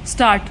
Start.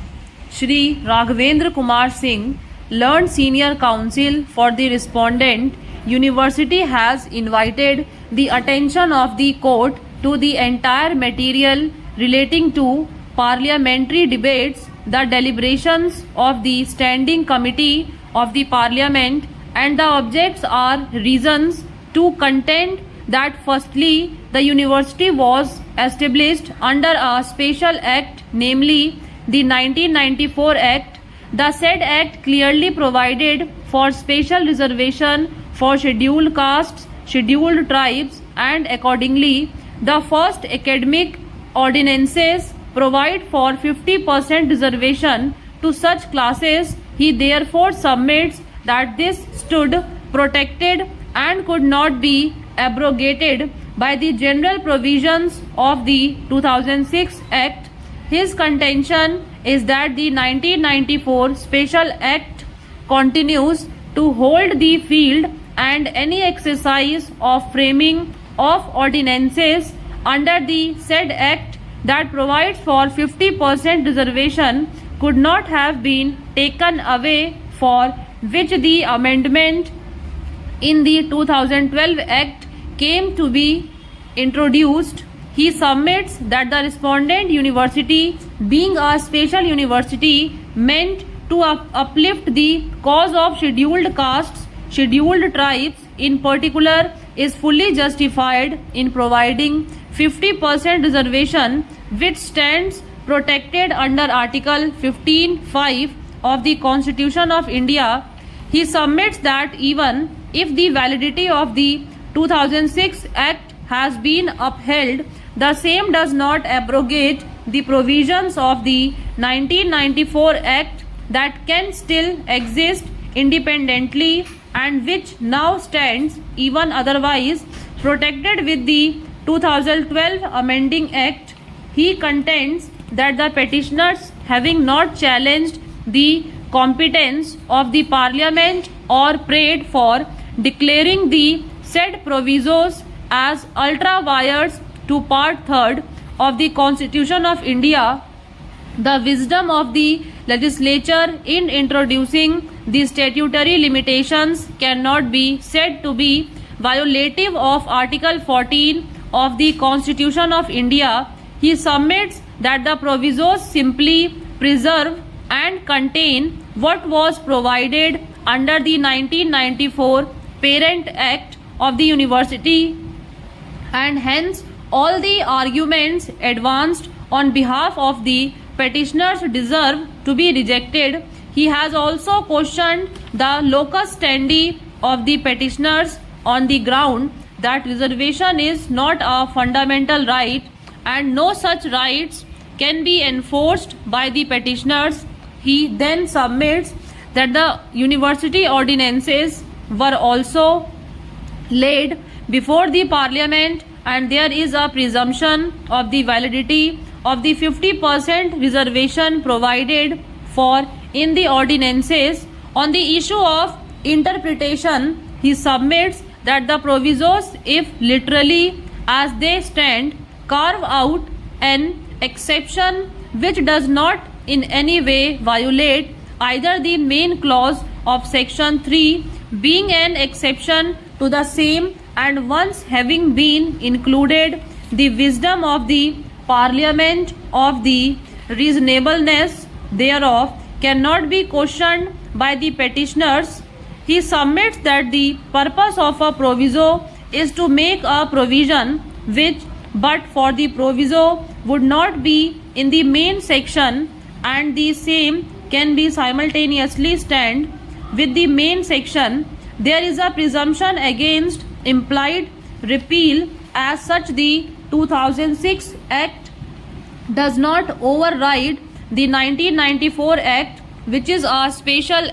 Shri Raghavendra Kumar Singh, Learned Senior Counsel for the respondent, University has invited the attention of the court to the entire material relating to parliamentary debates, the deliberations of the Standing Committee of the Parliament, and the objects are reasons to contend that firstly, the university was established under a special act, namely the 1994 Act. The said act clearly provided for special reservation for scheduled castes, scheduled tribes, and accordingly, the first academic ordinances provide for 50% reservation to such classes. He therefore submits that this stood protected and could not be abrogated by the general provisions of the 2006 Act. His contention is that the 1994 Special Act continues to hold the field, and any exercise of framing of ordinances under the said Act that provides for 50% reservation could not have been taken away, for which the amendment in the 2012 Act came to be introduced. He submits that the respondent university, being a special university meant to uplift the cause of scheduled castes, scheduled tribes in particular, is fully justified in providing 50% reservation, which stands protected under Article 15(5) of the Constitution of India. He submits that even if the validity of the 2006 Act has been upheld, the same does not abrogate the provisions of the 1994 Act that can still exist independently and which now stands even otherwise protected with the 2012 Amending Act. He contends that the petitioners, having not challenged the competence of the Parliament or prayed for declaring the said provisos as ultra vires to Part 3rd of the Constitution of India, the wisdom of the legislature in introducing the statutory limitations cannot be said to be violative of Article 14 of the Constitution of India. He submits that the provisos simply preserve and contain what was provided under the 1994 Parent Act of the University, and hence all the arguments advanced on behalf of the petitioners deserve to be rejected. He has also questioned the locus standi of the petitioners on the ground that reservation is not a fundamental right and no such rights can be enforced by the petitioners. He then submits that the university ordinances were also laid before the Parliament, and there is a presumption of the validity of the 50% reservation provided for in the ordinances. On the issue of interpretation, he submits that the provisos, if literally as they stand, carve out an exception which does not in any way violate either the main clause of Section 3, being an exception to the same, and once having been included, the wisdom of the Parliament of the reasonableness thereof cannot be questioned by the petitioners. He submits that the purpose of a proviso is to make a provision which, but for the proviso, would not be in the main section, and the same can be simultaneously stand with the main section. There is a presumption against implied repeal. As such, the 2006 Act does not override the 1994 Act, which is a special